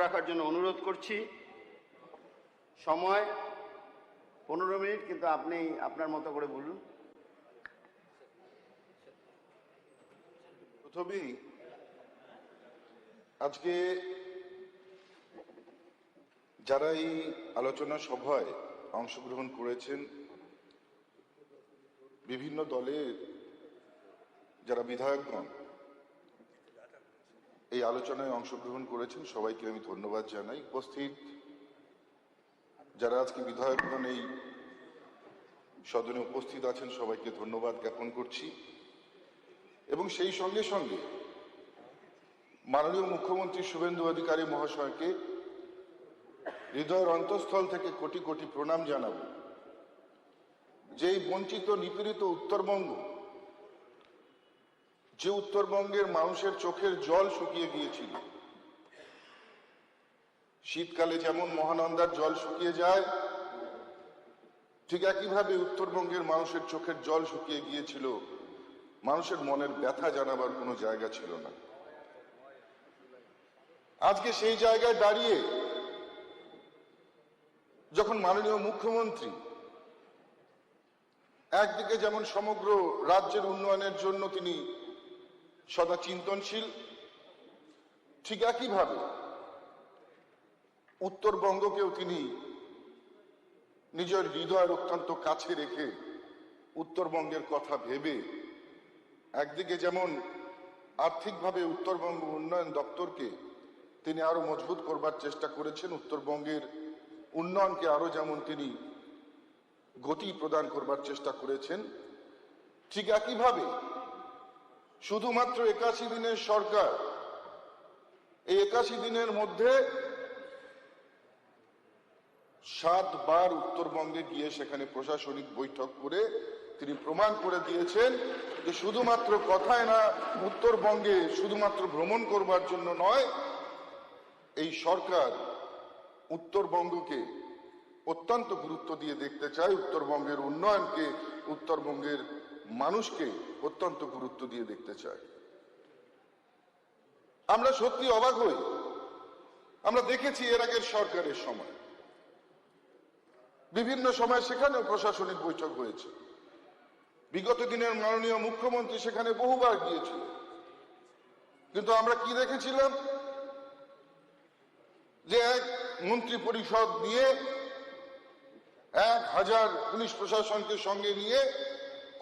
রাখার জন্য অনুরোধ করছি। সময় 15 মিনিট, কিন্তু আপনি আপনার মতো করে বলুন। প্রথমেই আজকে যারা এই আলোচনা সভায় অংশগ্রহণ করেছেন, বিভিন্ন দলের যারা বিধায়কগণ এই আলোচনায় অংশগ্রহণ করেছেন, সবাইকে আমি ধন্যবাদ জানাই। উপস্থিত যারা আজকে বিধায়কগণ এই সদনে উপস্থিত আছেন, সবাইকে ধন্যবাদ জ্ঞাপন করছি। এবং সেই সঙ্গে সঙ্গে মাননীয় মুখ্যমন্ত্রী শুভেন্দু অধিকারী মহাশয়কে হৃদয়ের অন্তঃস্থল থেকে কোটি কোটি প্রণাম জানাব। যে বঞ্চিত নিপীড়িত উত্তরবঙ্গ, যে উত্তরবঙ্গের মানুষের চোখের জল শুকিয়ে গিয়েছিল, শীতকালে যেমন মহানন্দার জল শুকিয়ে যায়, ঠিক একইভাবে উত্তরবঙ্গের মানুষের চোখের জল শুকিয়ে গিয়েছিল। মানুষের মনের ব্যথা জানাবার কোনো জায়গা ছিল না। আজকে সেই জায়গায় দাঁড়িয়ে যখন মাননীয় মুখ্যমন্ত্রী একদিকে যেমন সমগ্র রাজ্যের উন্নয়নের জন্য তিনি সদা চিন্তনশীল, ঠিক একইভাবে উত্তরবঙ্গকেও তিনি নিজের হৃদয়ের অত্যন্ত কাছে রেখে উত্তরবঙ্গের কথা ভেবে একদিকে যেমন আর্থিকভাবে উত্তরবঙ্গ উন্নয়ন দপ্তরকে তিনি আরো মজবুত করবার চেষ্টা করেছেন, উত্তরবঙ্গের উন্নয়নকে আরো যেমন তিনি গতি প্রদান করবার চেষ্টা করেছেন, ঠিক একইভাবে শুধুমাত্র 81 দিনের সরকার, এই 81 দিনের মধ্যে 7 বার উত্তরবঙ্গে গিয়ে সেখানে প্রশাসনিক বৈঠক করে তিনি প্রমাণ করে দিয়েছেন যে শুধুমাত্র কথায় না, উত্তরবঙ্গে শুধুমাত্র ভ্রমণ করবার জন্য নয়, এই সরকার উত্তরবঙ্গকে অত্যন্ত গুরুত্ব দিয়ে দেখতে চায়, উত্তরবঙ্গের উন্নয়নকে, উত্তরবঙ্গের মানুষকে অত্যন্ত গুরুত্ব দিয়ে দেখতে চায়। আমরা সত্যি অবাক হই। আমরা দেখেছি এর আগের সরকারের সময় বিভিন্ন সময় সেখানেও প্রশাসনিক বৈঠক হয়েছে। বিগত দিনের মাননীয় মুখ্যমন্ত্রী সেখানে বহুবার গিয়েছিল, কিন্তু আমরা কি দেখেছিলাম যে এক মন্ত্রী পরিষদ নিয়ে 1000 পুলিশ প্রশাসনকে সঙ্গে নিয়ে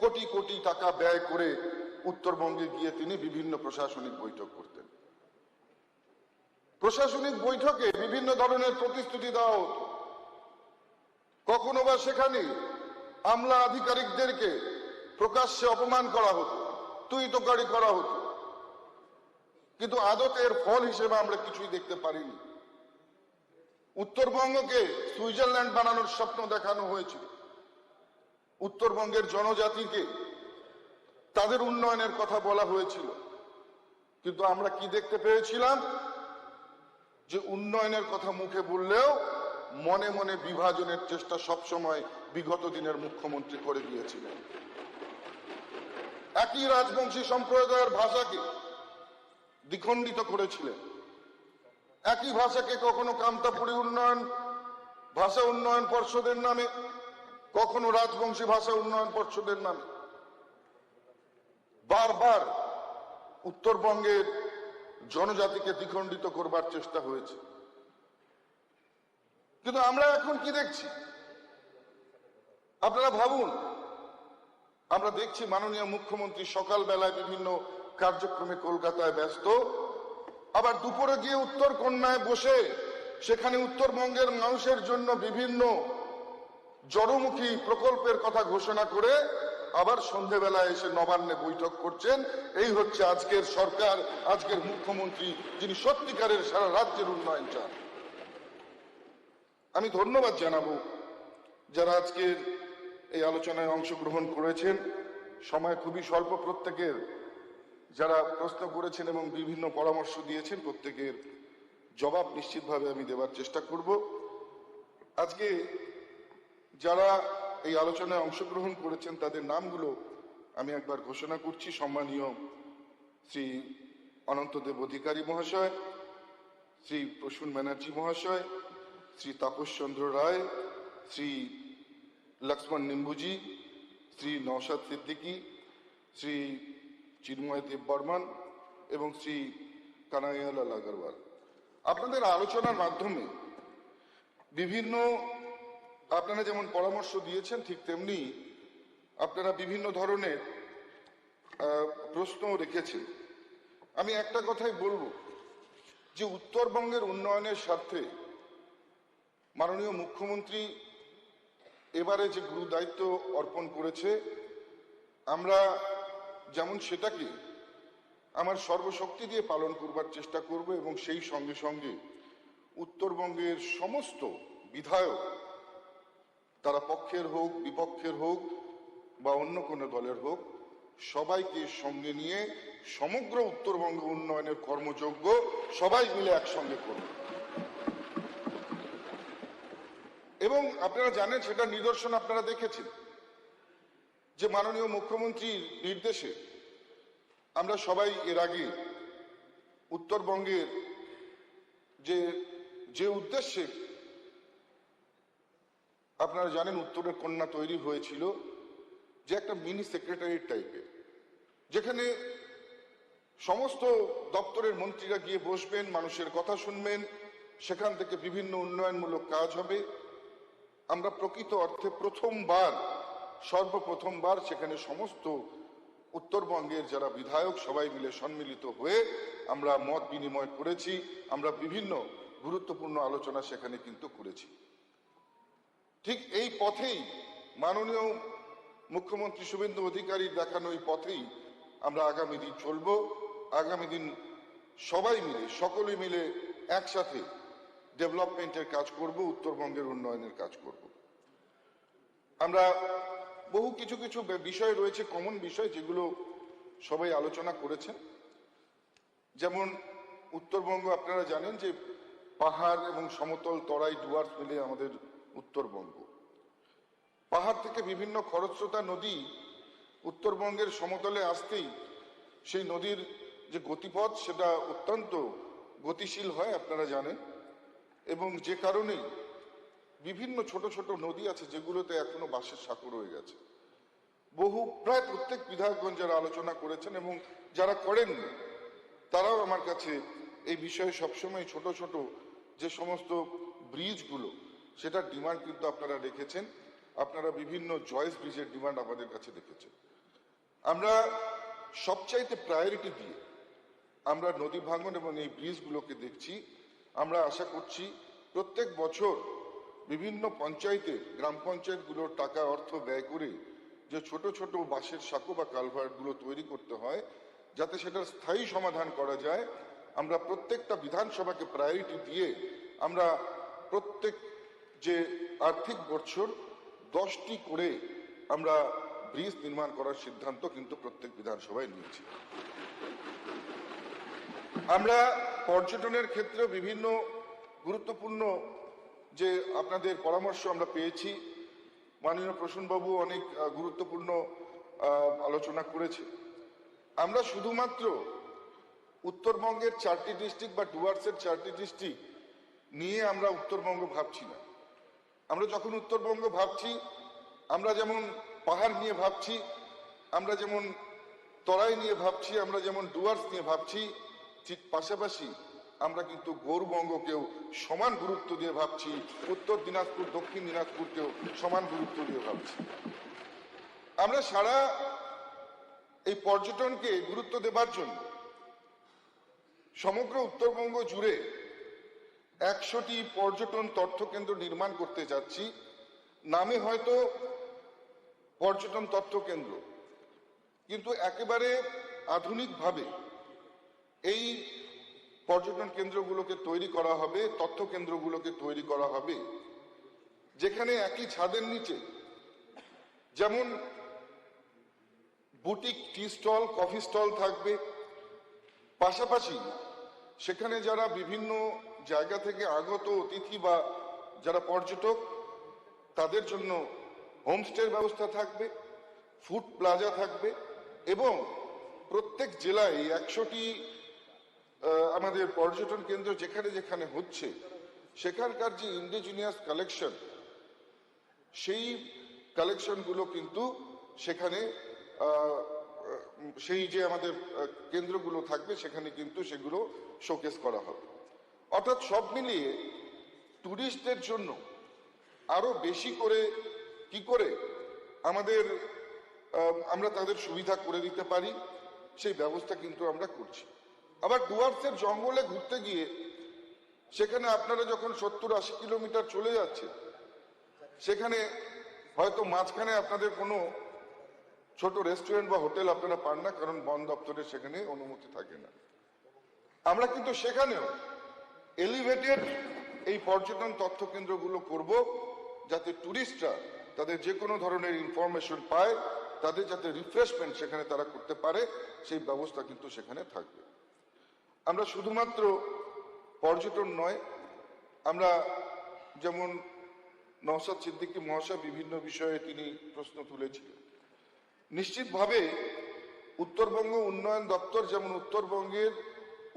কোটি কোটি টাকা ব্যয় করে উত্তরবঙ্গে গিয়ে তিনি বিভিন্ন প্রশাসনিক বৈঠক করতেন। প্রশাসনিক বৈঠকে বিভিন্ন ধরনের প্রতিশ্রুতি দেওয়া হতো, কখনো বা সেখানে আমলা আধিকারিকদেরকে প্রকাশ্যে অপমান করা হতো, তুইতকারি করা হতো, কিন্তু আদতে এর ফল হিসেবে আমরা কিছুই দেখতে পারিনি। উত্তরবঙ্গকে সুইজারল্যান্ড বানানোর স্বপ্ন দেখানো হয়েছিল, উত্তরবঙ্গের জনজাতিকে তাদের উন্নয়নের কথা বলা হয়েছিল, কিন্তু আমরা কি দেখতে পেয়েছিলাম যে উন্নয়নের কথা মুখে বললেও মনে মনে বিভাজনের চেষ্টা সবসময় বিগত দিনের মুখ্যমন্ত্রী করে দিয়েছিলেন। একই রাজবংশী সম্প্রদায়ের ভাষাকে দ্বিখণ্ডিত করেছিলেন, একই ভাষাকে কখনো কামতাপুরী উন্নয়ন ভাষা উন্নয়ন পর্ষদের নামে, কখনো রাজবংশী ভাষা উন্নয়ন পর্ষদের নামে বারবার উত্তরবঙ্গের জনজাতিকে দ্বিখণ্ডিত করবার চেষ্টা হয়েছে। কিন্তু আমরা এখন কি দেখছি আপনারা ভাবুন। আমরা দেখছি মাননীয় মুখ্যমন্ত্রী সকালবেলায় বিভিন্ন কার্যক্রমে কলকাতায় ব্যস্ত, আবার দুপুরে গিয়ে উত্তরকন্যায় বসে সেখানে উত্তরবঙ্গের মানুষের জন্য বিভিন্ন জনমুখী প্রকল্পের কথা ঘোষণা করে আবার সন্ধেবেলায় এসে নবান্নে বৈঠক করছেন। এই হচ্ছে আজকের সরকার, আজকের মুখ্যমন্ত্রী, যিনি সত্যিকারের সারা রাজ্যের উন্নয়ন চান। আমি ধন্যবাদ জানাবো যারা আজকের এই আলোচনায় অংশগ্রহণ করেছেন। সময় খুবই স্বল্প প্রত্যেকের, যারা প্রশ্ন করেছেন এবং বিভিন্ন পরামর্শ দিয়েছেন প্রত্যেকের জবাব নিশ্চিতভাবে আমি দেওয়ার চেষ্টা করব। আজকে যারা এই আলোচনায় অংশগ্রহণ করেছেন তাদের নামগুলো আমি একবার ঘোষণা করছি। সম্মানীয় শ্রী অনন্তদেব অধিকারী মহাশয়, শ্রী প্রসূন ব্যানার্জি মহাশয়, শ্রী তাপস চন্দ্র রায়, শ্রী লক্ষ্মণ নিম্বুজি, শ্রী নওশাদ সিদ্দিকী, শ্রী চিন্ময় দেব বর্মন এবং শ্রী কানাইয়ালাল আগরওয়াল। আপনাদের আলোচনার মাধ্যমে বিভিন্ন আপনারা যেমন পরামর্শ দিয়েছেন, ঠিক তেমনি আপনারা বিভিন্ন ধরনের প্রশ্ন রেখেছেন। আমি একটা কথাই বলবো যে উত্তরবঙ্গের উন্নয়নের স্বার্থে মাননীয় মুখ্যমন্ত্রী এবারে যে গুরু দায়িত্ব অর্পণ করেছে, আমরা যেমন সেটাকে আমার সর্বশক্তি দিয়ে পালন করবার চেষ্টা করব এবং সেই সঙ্গে সঙ্গে উত্তরবঙ্গের সমস্ত বিধায়ক, তারা পক্ষের হোক বিপক্ষের হোক বা অন্য কোনো দলের হোক, সবাইকে সঙ্গে নিয়ে সমগ্র উত্তরবঙ্গ উন্নয়নের কর্মযজ্ঞ সবাই মিলে একসঙ্গে করব। এবং আপনারা জানেন, সেটা নিদর্শন আপনারা দেখেছেন যে মাননীয় মুখ্যমন্ত্রীর নির্দেশে আমরা সবাই এর আগে উত্তরবঙ্গের যে উদ্দেশ্যে আপনারা জানেন উত্তরের কন্যা তৈরি হয়েছিল, যে একটা মিনি সেক্রেটারিয়েট টাইপের, যেখানে সমস্ত দপ্তরের মন্ত্রীরা গিয়ে বসবেন, মানুষের কথা শুনবেন, সেখান থেকে বিভিন্ন উন্নয়নমূলক কাজ হবে। আমরা প্রকৃত অর্থে সর্বপ্রথমবার সেখানে সমস্ত উত্তরবঙ্গের যারা বিধায়ক সবাই মিলে সম্মিলিত হয়ে আমরা মত বিনিময় করেছি। আমরা বিভিন্ন গুরুত্বপূর্ণ আলোচনা সেখানে কিন্তু করেছি। ঠিক এই পথেই মাননীয় মুখ্যমন্ত্রী শুভেন্দু অধিকারীর দেখানো এই পথেই আমরা আগামী দিন চলব। আগামী দিন সবাই মিলে, সকলে মিলে একসাথে ডেভেলপমেন্টের কাজ করব, উত্তরবঙ্গের উন্নয়নের কাজ করব। আমরা বহু কিছু বিষয় রয়েছে, কমন বিষয়, যেগুলো সবাই আলোচনা করেছেন। যেমন উত্তরবঙ্গ আপনারা জানেন যে পাহাড় এবং সমতল তরাই ডুয়ার্স মিলে আমাদের উত্তরবঙ্গ। পাহাড় থেকে বিভিন্ন খরস্রোতা নদী উত্তরবঙ্গের সমতলে আসতেই সেই নদীর যে গতিপথ সেটা অত্যন্ত গতিশীল হয়, আপনারা জানেন। এবং যে কারণেই বিভিন্ন ছোট ছোট নদী আছে যেগুলোতে এখনো বাঁশের সাঁকো রয়ে গেছে। প্রায় প্রত্যেক বিধায়কগণ যারা আলোচনা করেছেন এবং যারা করেননি, তারাও আমার কাছে এই বিষয়ে সবসময় ছোট ছোট যে সমস্ত ব্রিজগুলো, সেটার ডিমান্ড কিন্তু আপনারা রেখেছেন। আপনারা বিভিন্ন জয়েস ব্রিজের ডিমান্ড আমাদের কাছে রেখেছেন। আমরা সবচাইতে প্রায়োরিটি দিয়ে আমরা নদী ভাঙন এবং এই ব্রিজগুলোকে দেখছি। আমরা আশা করছি প্রত্যেক বছর বিভিন্ন পঞ্চায়েতে, গ্রাম পঞ্চায়েতগুলোর টাকা অর্থ ব্যয় করে যে ছোট ছোট বাঁশের সাঁকো বা কালভার্টগুলো তৈরি করতে হয়, যাতে সেটার স্থায়ী সমাধান করা যায়, আমরা প্রত্যেকটা বিধানসভাকে প্রায়োরিটি দিয়ে আমরা প্রত্যেক যে আর্থিক বছর 10টি করে আমরা ব্রিজ নির্মাণ করার সিদ্ধান্ত কিন্তু প্রত্যেক বিধানসভায় নিয়েছি। আমরা পর্যটনের ক্ষেত্রে বিভিন্ন গুরুত্বপূর্ণ যে আপনাদের পরামর্শ আমরা পেয়েছি। মাননীয় প্রসূনবাবু অনেক গুরুত্বপূর্ণ আলোচনা করেছে। আমরা শুধুমাত্র উত্তরবঙ্গের 4টি ডিস্ট্রিক্ট বা ডুয়ার্সের 4টি ডিস্ট্রিক্ট নিয়ে আমরা উত্তরবঙ্গ ভাবছি না। আমরা যখন উত্তরবঙ্গ ভাবছি, আমরা যেমন পাহাড় নিয়ে ভাবছি, আমরা যেমন তরাই নিয়ে ভাবছি, আমরা যেমন ডুয়ার্স নিয়ে ভাবছি, ঠিক পাশাপাশি আমরা কিন্তু গৌরবঙ্গকেও সমান গুরুত্ব দিয়ে ভাবছি, উত্তর দিনাজপুর দক্ষিণ দিনাজপুরকেও সমান গুরুত্ব দিয়ে ভাবছি। আমরা সারা এই পর্যটনকে গুরুত্ব দেবার জন্য সমগ্র উত্তরবঙ্গ জুড়ে 100টি পর্যটন তথ্যকেন্দ্র নির্মাণ করতে যাচ্ছি। নামে হয়তো পর্যটন তথ্যকেন্দ্র, কিন্তু একেবারে আধুনিকভাবে এই পর্যটন কেন্দ্রগুলোকে তৈরি করা হবে, তথ্য কেন্দ্রগুলোকে তৈরি করা হবে, যেখানে একই ছাদের নিচে যেমন boutique tea stall, coffee stall থাকবে, পাশাপাশি সেখানে যারা বিভিন্ন জায়গা থেকে আগত অতিথি বা যারা পর্যটক, তাদের জন্য হোমস্টের ব্যবস্থা থাকবে, ফুড প্লাজা থাকবে এবং প্রত্যেক জেলায় 100টি আমাদের পর্যটন কেন্দ্র যেখানে যেখানে হচ্ছে সেখানকার যে ইন্ডিজিনিয়াস কালেকশন, সেই কালেকশনগুলো কিন্তু সেখানে সেই যে আমাদের কেন্দ্রগুলো থাকবে সেখানে কিন্তু সেগুলো শোকেস করা হবে। অর্থাৎ সব মিলিয়ে ট্যুরিস্টদের জন্য আরো বেশি করে কি করে আমাদের আমরা তাদের সুবিধা করে দিতে পারি সেই ব্যবস্থা কিন্তু আমরা করছি। আবার ডুয়ার্সের জঙ্গলে ঘুরতে গিয়ে সেখানে আপনারা যখন 70-80 কিলোমিটার চলে যাচ্ছে, সেখানে হয়তো মাঝখানে আপনাদের কোনো ছোট রেস্টুরেন্ট বা হোটেল আপনারা পান না, কারণ বন দপ্তরের সেখানে অনুমতি থাকে না। আমরা কিন্তু সেখানেও এলিভেটেড এই পর্যটন তথ্য কেন্দ্রগুলো করব, যাতে ট্যুরিস্টরা তাদের যে কোনো ধরনের ইনফরমেশন পায়, তাদের যাতে রিফ্রেশমেন্ট সেখানে তারা করতে পারে সেই ব্যবস্থা কিন্তু সেখানে থাকবে। আমরা শুধুমাত্র পর্যটন নয়, আমরা যেমন নওশাদ সিদ্দিকী মহাশয় বিভিন্ন বিষয়ে তিনি প্রশ্ন তুলেছিলেন, নিশ্চিতভাবে উত্তরবঙ্গ উন্নয়ন দপ্তর যেমন উত্তরবঙ্গের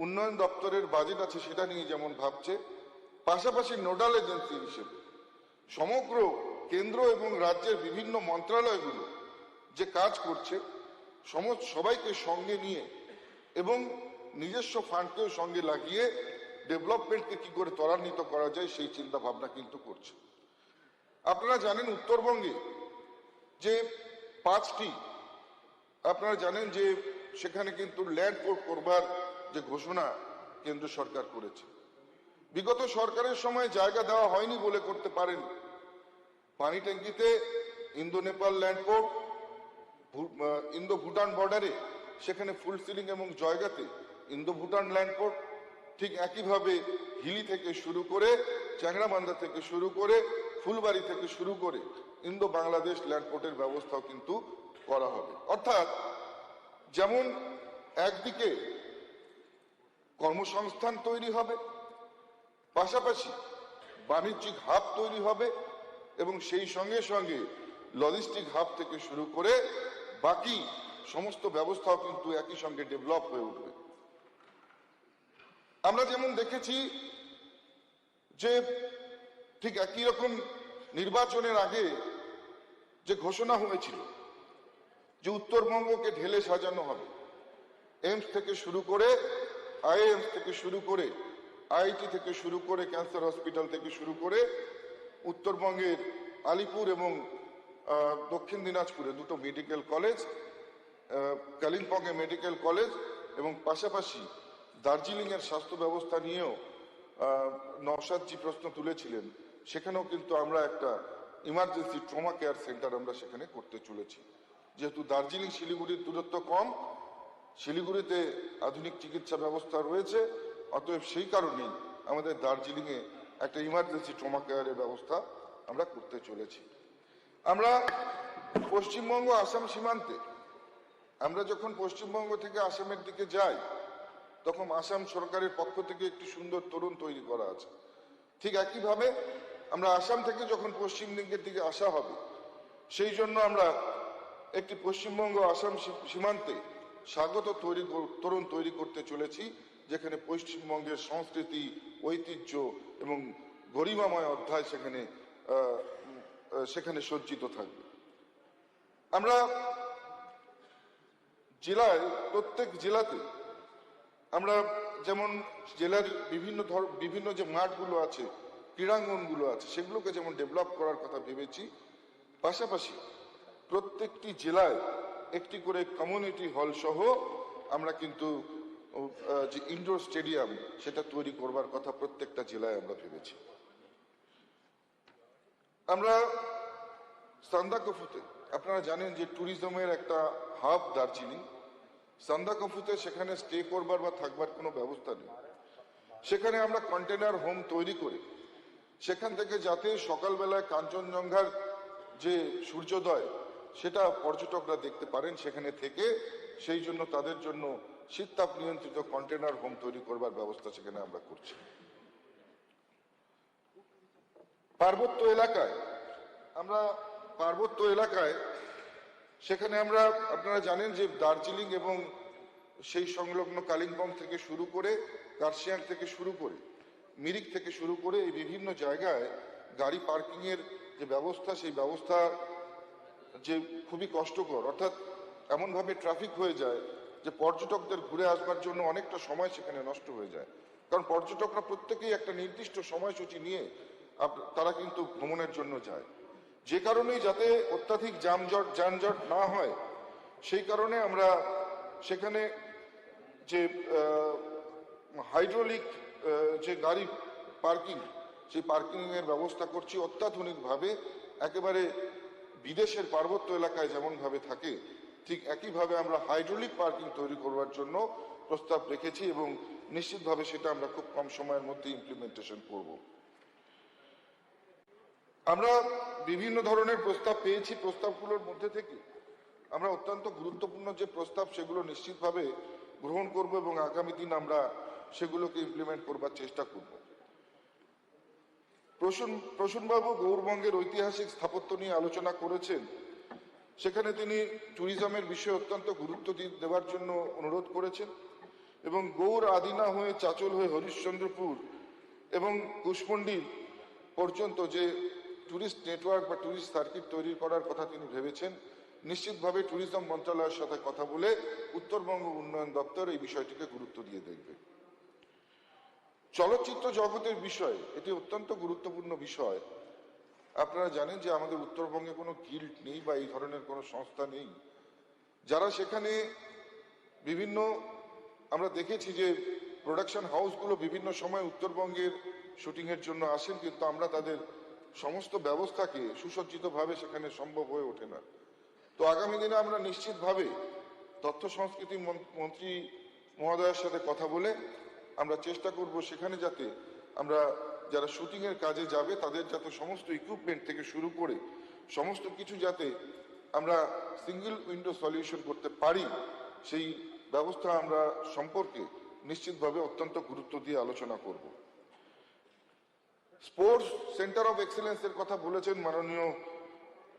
উন্নয়ন দপ্তরের বাজেট আছে সেটা নিয়ে যেমন ভাবছে, পাশাপাশি নোডাল এজেন্সি হিসেবে সমগ্র কেন্দ্র এবং রাজ্যের বিভিন্ন মন্ত্রণালয়গুলো যে কাজ করছে সবাইকে সঙ্গে নিয়ে এবং নিজস্ব ফান্ডকেও সঙ্গে লাগিয়ে ডেভেলপমেন্টকে কি করে ত্বরান্বিত করা যায় সেই চিন্তা ভাবনা কিন্তু করছে। আপনারা জানেন উত্তরবঙ্গে যে 5টি আপনারা জানেন যে সেখানে কিন্তু ল্যান্ড কোর্ট করবার যে ঘোষণা কেন্দ্র সরকার করেছে, বিগত সরকারের সময় জায়গা দেওয়া হয়নি বলে করতে পারেন। পানি ট্যাঙ্কিতে Indo Nepal land court, Indo Bhutan বর্ডারে সেখানে ফুল সিলিং এবং জয়গাতে ইন্দো ভুটান ল্যান্ড কোর্ট, ঠিক একইভাবে হিলি থেকে শুরু করে চ্যাংড়াবান্ধা থেকে শুরু করে ফুলবাড়ি থেকে শুরু করে ইন্দো বাংলাদেশ ল্যান্ড কোর্টের ব্যবস্থাও কিন্তু করা হবে। অর্থাৎ যেমন একদিকে কর্মসংস্থান তৈরি হবে, পাশাপাশি বাণিজ্যিক হাব তৈরি হবে এবং সেই সঙ্গে সঙ্গে লজিস্টিক হাব থেকে শুরু করে বাকি সমস্ত ব্যবস্থাও কিন্তু একই সঙ্গে ডেভেলপ হয়ে উঠবে। আমরা যেমন দেখেছি যে ঠিক একই রকম নির্বাচনের আগে যে ঘোষণা হয়েছিল যে উত্তরবঙ্গকে ঢেলে সাজানো হবে, এইমস থেকে শুরু করে আইএমস থেকে শুরু করে আইআইটি থেকে শুরু করে ক্যান্সার হসপিটাল থেকে শুরু করে উত্তরবঙ্গের আলিপুর এবং দক্ষিণ দিনাজপুরে দুটো মেডিকেল কলেজ, কালিম্পংয়ে মেডিকেল কলেজ এবং পাশাপাশি দার্জিলিংয়ের স্বাস্থ্য ব্যবস্থা নিয়েও নওশাদজি প্রশ্ন তুলেছিলেন, সেখানেও কিন্তু আমরা একটা ইমার্জেন্সি ট্রমা কেয়ার সেন্টার আমরা সেখানে করতে চলেছি। যেহেতু দার্জিলিং শিলিগুড়ির দূরত্ব কম, শিলিগুড়িতে আধুনিক চিকিৎসা ব্যবস্থা রয়েছে, অতএব সেই কারণেই আমাদের দার্জিলিংয়ে একটা ইমার্জেন্সি ট্রমা কেয়ারের ব্যবস্থা আমরা করতে চলেছি। আমরা পশ্চিমবঙ্গ আসাম সীমান্তে আমরা যখন পশ্চিমবঙ্গ থেকে আসামের দিকে যাই তখন আসাম সরকারের পক্ষ থেকে একটি সুন্দর তরুণ তৈরি করা আছে। ঠিক একইভাবে আমরা আসাম থেকে যখন পশ্চিম দিকের দিকে আসা হবে সেই জন্য আমরা একটি পশ্চিমবঙ্গ আসাম সীমান্তে স্বাগত তরুণ তৈরি করতে চলেছি, যেখানে পশ্চিমবঙ্গের সংস্কৃতি, ঐতিহ্য এবং গরিমাময় অধ্যায় সেখানে সজ্জিত থাকবে। আমরা জেলায় প্রত্যেক জেলাতে আমরা যেমন জেলার বিভিন্ন যে মাঠগুলো আছে, ক্রীড়াঙ্গনগুলো আছে, সেগুলোকে যেমন ডেভেলপ করার কথা ভেবেছি, পাশাপাশি প্রত্যেকটি জেলায় একটি করে কমিউনিটি হল সহ আমরা কিন্তু যে ইনডোর স্টেডিয়াম সেটা তৈরি করবার কথা প্রত্যেকটা জেলায় আমরা ভেবেছি। আমরা সান্দাকফুতে আপনারা জানেন যে ট্যুরিজমের একটা হাব দার্জিলিং, সান্দাকফুতে সেখানে স্টে করবার বা থাকবার কোনো ব্যবস্থা নেই। সেখানে আমরা কন্টেনার হোম তৈরি করে সেখান থেকে যাতে সকালবেলায় কাঞ্চনজঙ্ঘার যে সূর্যোদয় সেটা পর্যটকরা দেখতে পারেন সেখানে থেকে, সেই জন্য তাদের জন্য শীততাপ নিয়ন্ত্রিত কন্টেনার হোম তৈরি করবার ব্যবস্থা সেখানে আমরা করছি। পার্বত্য এলাকায় সেখানে আমরা আপনারা জানেন যে দার্জিলিং এবং সেই সংলগ্ন কালিম্পং থেকে শুরু করে কার্শিয়াং থেকে শুরু করে মিরিক থেকে শুরু করে এই বিভিন্ন জায়গায় গাড়ি পার্কিংয়ের যে ব্যবস্থা, সেই ব্যবস্থা যে খুবই কষ্টকর, অর্থাৎ এমনভাবে ট্রাফিক হয়ে যায় যে পর্যটকদের ঘুরে আসবার জন্য অনেকটা সময় সেখানে নষ্ট হয়ে যায়। কারণ পর্যটকরা প্রত্যেকেই একটা নির্দিষ্ট সময়সূচি নিয়ে তারা কিন্তু ভ্রমণের জন্য যায়, যে কারণেই যাতে অত্যাধিক যানজট না হয় সেই কারণে আমরা সেখানে যে হাইড্রোলিক যে গাড়ি পার্কিং, সেই পার্কিংয়ের ব্যবস্থা করছি অত্যাধুনিকভাবে। একেবারে বিদেশের পার্বত্য এলাকায় যেমনভাবে থাকে ঠিক একইভাবে আমরা হাইড্রোলিক পার্কিং তৈরি করবার জন্য প্রস্তাব রেখেছি এবং নিশ্চিতভাবে সেটা আমরা খুব কম সময়ের মধ্যে ইমপ্লিমেন্টেশন করব। আমরা বিভিন্ন ধরনের প্রস্তাব পেয়েছি। প্রস্তাবগুলোর মধ্যে থেকে আমরা অত্যন্ত গুরুত্বপূর্ণ যে প্রস্তাব সেগুলো নিশ্চিতভাবে গ্রহণ করব এবং আগামী দিন আমরা সেগুলোকে ইমপ্লিমেন্ট করবার চেষ্টা করব। প্রসূনবাবু গৌরবঙ্গের ঐতিহাসিক স্থাপত্য নিয়ে আলোচনা করেছেন। সেখানে তিনি ট্যুরিজমের বিষয়ে অত্যন্ত গুরুত্ব দেওয়ার জন্য অনুরোধ করেছেন এবং গৌর আদিনা হয়ে চাচল হয়ে হরিশ্চন্দ্রপুর এবং কুশমন্ডিল পর্যন্ত যে ট্যুরিস্ট নেটওয়ার্ক বা ট্যুরিস্ট সার্কিট তৈরি করার কথা তিনি ভেবেছেন। নিশ্চিতভাবে ট্যুরিজম মন্ত্রণালয়ের সাথে কথা বলে উত্তরবঙ্গ উন্নয়ন দপ্তর এই বিষয়টিকে গুরুত্ব দিয়ে দেখবে। চলচ্চিত্র জগতের বিষয় এটি অত্যন্ত গুরুত্বপূর্ণ বিষয়। আপনারা জানেন যে আমাদের উত্তরবঙ্গে কোনো গিল্ড নেই বা এই ধরনের কোনো সংস্থা নেই যারা সেখানে বিভিন্ন, আমরা দেখেছি যে প্রোডাকশন হাউসগুলো বিভিন্ন সময় উত্তরবঙ্গের শুটিংয়ের জন্য আসেন, কিন্তু আমরা তাদের সমস্ত ব্যবস্থাকে সুসজ্জিতভাবে সেখানে সম্ভব হয়ে ওঠে না। তো আগামী দিনে আমরা নিশ্চিতভাবে তথ্য সংস্কৃতি মন্ত্রী মহোদয়ের সাথে কথা বলে আমরা চেষ্টা করব সেখানে যাতে আমরা যারা শুটিংয়ের কাজে যাবে তাদের যাতে সমস্ত ইকুইপমেন্ট থেকে শুরু করে সমস্ত কিছু যাতে আমরা সিঙ্গেল উইন্ডো সলিউশন করতে পারি, সেই ব্যবস্থা আমরা সম্পর্কে নিশ্চিতভাবে অত্যন্ত গুরুত্ব দিয়ে আলোচনা করব। স্পোর্টস সেন্টার অফ এক্সেলেন্সের কথা বলেছেন মাননীয়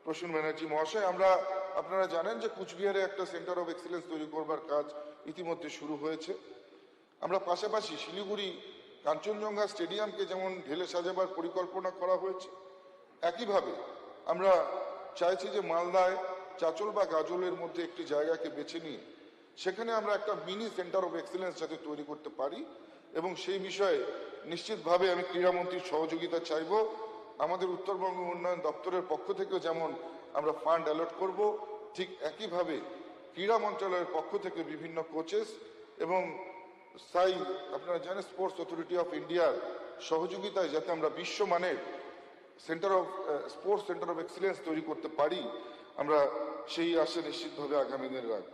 প্রসূন ব্যানার্জি মহাশয়। আপনারা জানেন যে কুচবিহারে একটা সেন্টার অফ এক্সেলেন্স তৈরি করবার কাজ ইতিমধ্যে শুরু হয়েছে। আমরা পাশাপাশি শিলিগুড়ি কাঞ্চনজঙ্ঘা স্টেডিয়ামকে যেমন ঢেলে সাজাবার পরিকল্পনা করা হয়েছে, একইভাবে আমরা চাইছি যে মালদায় চাচল বা গাজলের মধ্যে একটি জায়গাকে বেছে নিয়ে সেখানে আমরা একটা মিনি সেন্টার অফ এক্সেলেন্স যাতে তৈরি করতে পারি এবং সেই বিষয়ে নিশ্চিতভাবে আমি ক্রীড়ামন্ত্রীর সহযোগিতা চাইব। আমাদের উত্তরবঙ্গ উন্নয়ন দপ্তরের পক্ষ থেকেও যেমন আমরা ফান্ড অ্যালট করব, ঠিক একইভাবে ক্রীড়া মন্ত্রণালয়ের পক্ষ থেকে বিভিন্ন কোচেস এবং আপনারা জানেন স্পোর্টস অথরিটি অফ ইন্ডিয়ার সহযোগিতায় যাতে আমরা বিশ্বমানের স্পোর্টস সেন্টার অফ এক্সেলেন্স তৈরি করতে পারি, আমরা সেই আশা নিশ্চিতভাবে আগামী দিনে রাখব।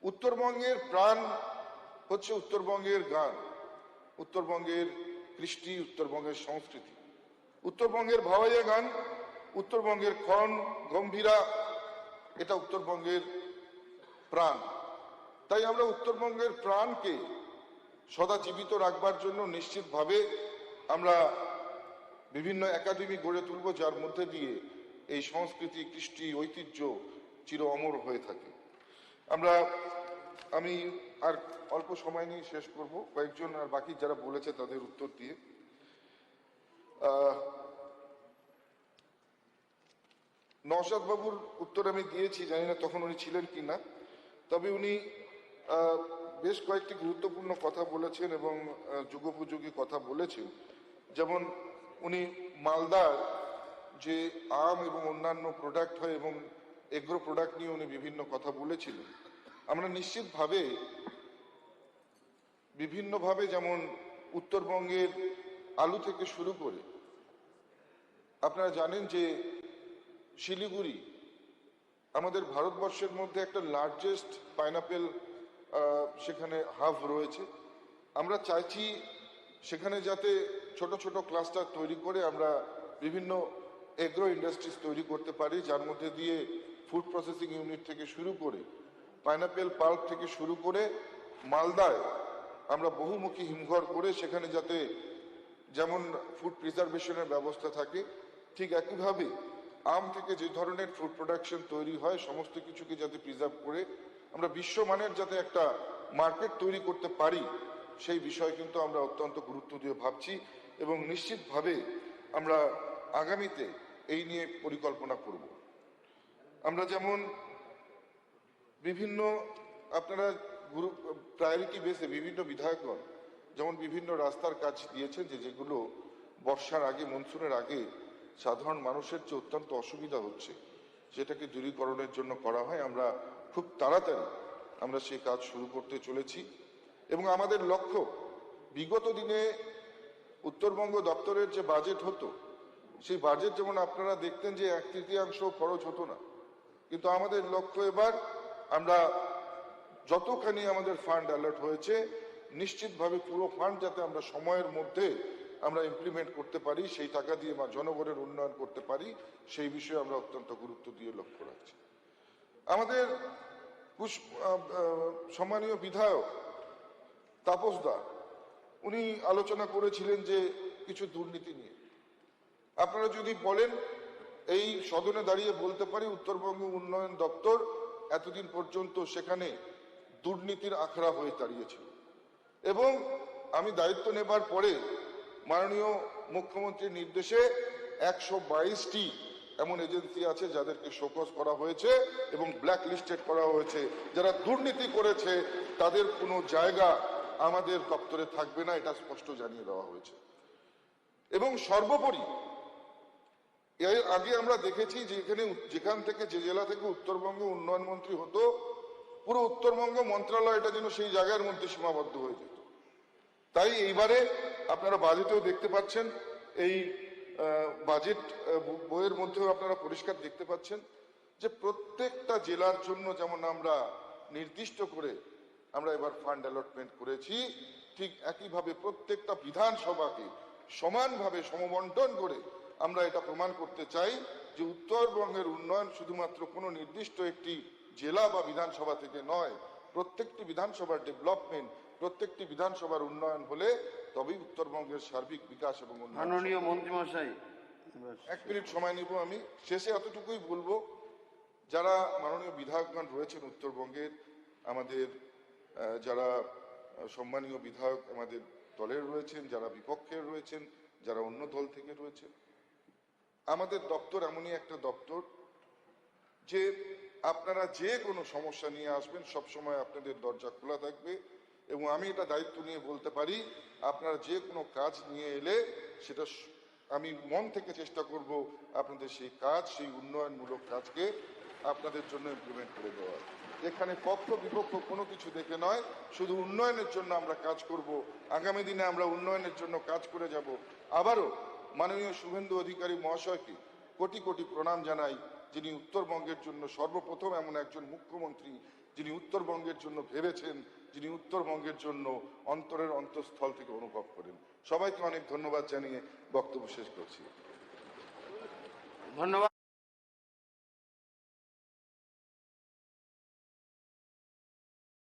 উত্তরবঙ্গের প্রাণ হচ্ছে উত্তরবঙ্গের গান, উত্তরবঙ্গের কৃষ্টি, উত্তরবঙ্গের সংস্কৃতি, উত্তরবঙ্গের ভাওয়াইয়া গান, উত্তরবঙ্গের খন গম্ভীরা, এটা উত্তরবঙ্গের প্রাণ। তাই আমরা উত্তরবঙ্গের প্রাণকে সদা জীবিত রাখবার জন্য নিশ্চিতভাবে আমরা বিভিন্ন একাডেমি গড়ে তুলব, যার মধ্যে দিয়ে এই সংস্কৃতি, কৃষ্টি, ঐতিহ্য চির অমর হয়ে থাকে। আমি আর অল্প সময় নিয়ে শেষ করব, কয়েকজন আর বাকি যারা বলেছে তাদের উত্তর দিয়ে। নওশাদ বাবুর উত্তর আমি দিয়েছি, জানি না তখন উনি ছিলেন কিনা, তবে উনি বেশ কয়েকটি গুরুত্বপূর্ণ কথা বলেছেন এবং যুগোপযোগী কথা বলেছেন। যেমন উনি মালদার যে আম এবং অন্যান্য প্রোডাক্ট হয় এবং এগ্রো প্রোডাক্ট নিয়ে উনি বিভিন্ন কথা বলেছিলেন। আমরা নিশ্চিতভাবে বিভিন্নভাবে যেমন উত্তরবঙ্গের আলু থেকে শুরু করে, আপনারা জানেন যে শিলিগুড়ি আমাদের ভারতবর্ষের মধ্যে একটা লার্জেস্ট পাইনাপেল সেখানে হাব রয়েছে। আমরা চাইছি সেখানে যাতে ছোট ছোট ক্লাস্টার তৈরি করে আমরা বিভিন্ন এগ্রো ইন্ডাস্ট্রিজ তৈরি করতে পারি, যার মধ্যে দিয়ে ফুড প্রসেসিং ইউনিট থেকে শুরু করে পাইনাপেল পাল্প থেকে শুরু করে মালদায় আমরা বহুমুখী হিমঘর করে সেখানে যাতে যেমন ফুড প্রিজার্ভেশনের ব্যবস্থা থাকে, ঠিক একইভাবে আম থেকে যে ধরনের ফুড প্রোডাকশন তৈরি হয় সমস্ত কিছুকে যাতে প্রিজার্ভ করে আমরা বিশ্বমানের যাতে একটা মার্কেট তৈরি করতে পারি সেই বিষয়ে কিন্তু আমরা অত্যন্ত গুরুত্ব দিয়ে ভাবছি এবং নিশ্চিতভাবে আমরা আগামীতে এই নিয়ে পরিকল্পনা করব। আমরা যেমন বিভিন্ন আপনারা প্রায়োরিটি বেসে বিভিন্ন বিধায়কগণ যেমন বিভিন্ন রাস্তার কাজ দিয়েছেন যেগুলো বর্ষার আগে মনসুনের আগে সাধারণ মানুষের যে অত্যন্ত অসুবিধা হচ্ছে সেটাকে দূরীকরণের জন্য করা হয়। আমরা খুব তাড়াতাড়ি আমরা সেই কাজ শুরু করতে চলেছি এবং আমাদের লক্ষ্য বিগত দিনে উত্তরবঙ্গ দপ্তরের যে বাজেট হতো সেই বাজেট যেমন আপনারা দেখতেন যে 1/3 খরচ হতো না, কিন্তু আমাদের লক্ষ্য এবার আমরা যতখানি আমাদের ফান্ড অ্যালার্ট হয়েছে নিশ্চিতভাবে পুরো ফান্ড যাতে আমরা সময়ের মধ্যে আমরা ইমপ্লিমেন্ট করতে পারি, সেই টাকা দিয়ে জনগণের উন্নয়ন করতে পারি সেই বিষয়ে আমরা অত্যন্ত গুরুত্ব দিয়ে লক্ষ্য রাখছি। আমাদের সম্মানীয় বিধায়ক তাপস দা উনি আলোচনা করেছিলেন যে কিছু দুর্নীতি নিয়ে। আপনারা যদি বলেন এই সদনে দাঁড়িয়ে বলতে পারি উত্তরবঙ্গ উন্নয়ন দপ্তর এতদিন পর্যন্ত সেখানে দুর্নীতির আখড়া হয়ে দাঁড়িয়েছিল এবং আমি দায়িত্ব নেবার পরে মাননীয় মুখ্যমন্ত্রীর নির্দেশে 122টি এমন এজেন্সি আছে যাদেরকে শোকজ করা হয়েছে এবং ব্ল্যাক লিস্টেড করা হয়েছে। যারা দুর্নীতি করেছে তাদের কোনো জায়গা আমাদের দপ্তরে থাকবে না, এটা স্পষ্ট জানিয়ে দেওয়া হয়েছে। এবং সর্বোপরি এর আগে আমরা দেখেছি যে যেখান থেকে যে জেলা থেকে উত্তরবঙ্গ উন্নয়ন মন্ত্রী হতো পুরো উত্তরবঙ্গ মন্ত্রণালয়টা যেন সেই জায়গার মধ্যে সীমাবদ্ধ হয়ে যেত। তাই এইবারে আপনারা বাজেটেও দেখতে পাচ্ছেন, এই বাজেট বইয়ের মধ্যেও আপনারা পরিষ্কার দেখতে পাচ্ছেন যে প্রত্যেকটা জেলার জন্য যেমন আমরা নির্দিষ্ট করে আমরা এবার ফান্ড অ্যালটমেন্ট করেছি, ঠিক একইভাবে প্রত্যেকটা বিধানসভাকে সমানভাবে সমবন্টন করে আমরা এটা প্রমাণ করতে চাই যে উত্তরবঙ্গের উন্নয়ন শুধুমাত্র কোনো নির্দিষ্ট একটি জেলা বা বিধানসভা থেকে নয়, প্রত্যেকটি বিধানসভার ডেভেলপমেন্ট, প্রত্যেকটি বিধানসভার উন্নয়ন হলে তবেই উত্তরবঙ্গের সার্বিক বিকাশ এবং উন্নয়ন। মাননীয় মন্ত্রী মশাই 1 মিনিট সময় নিব আমি। শেষে এতটুকুই বলবো, যারা মাননীয় বিধায়কগণ রয়েছেন উত্তরবঙ্গের, আমাদের যারা সম্মানীয় বিধায়ক আমাদের দলের রয়েছেন, যারা বিপক্ষের রয়েছেন, যারা অন্য দল থেকে রয়েছেন, আমাদের দপ্তর এমনই একটা দপ্তর যে আপনারা যে কোনো সমস্যা নিয়ে আসবেন সবসময় আপনাদের দরজা খোলা থাকবে এবং আমি এটা দায়িত্ব নিয়ে বলতে পারি আপনারা যে কোনো কাজ নিয়ে এলে সেটা আমি মন থেকে চেষ্টা করব আপনাদের সেই কাজ, সেই উন্নয়নমূলক কাজকে আপনাদের জন্য ইমপ্লিমেন্ট করে দেওয়া। এখানে পক্ষ বিপক্ষ কোনো কিছু দেখে নয়, শুধু উন্নয়নের জন্য আমরা কাজ করব। আগামী দিনে আমরা উন্নয়নের জন্য কাজ করে যাব। আবারও মাননীয় শুভেন্দু অধিকারী মহাশয়কে কোটি কোটি প্রণাম জানাই, যিনি উত্তরবঙ্গের জন্য সর্বপ্রথম এমন একজন মুখ্যমন্ত্রী যিনি উত্তরবঙ্গের জন্য ভেবেছেন, যিনি উত্তরবঙ্গের জন্য অন্তরের অন্তঃস্থল থেকে অনুভব করেন। সবাইকে অনেক ধন্যবাদ জানিয়ে বক্তব্য শেষ করছি। ধন্যবাদ।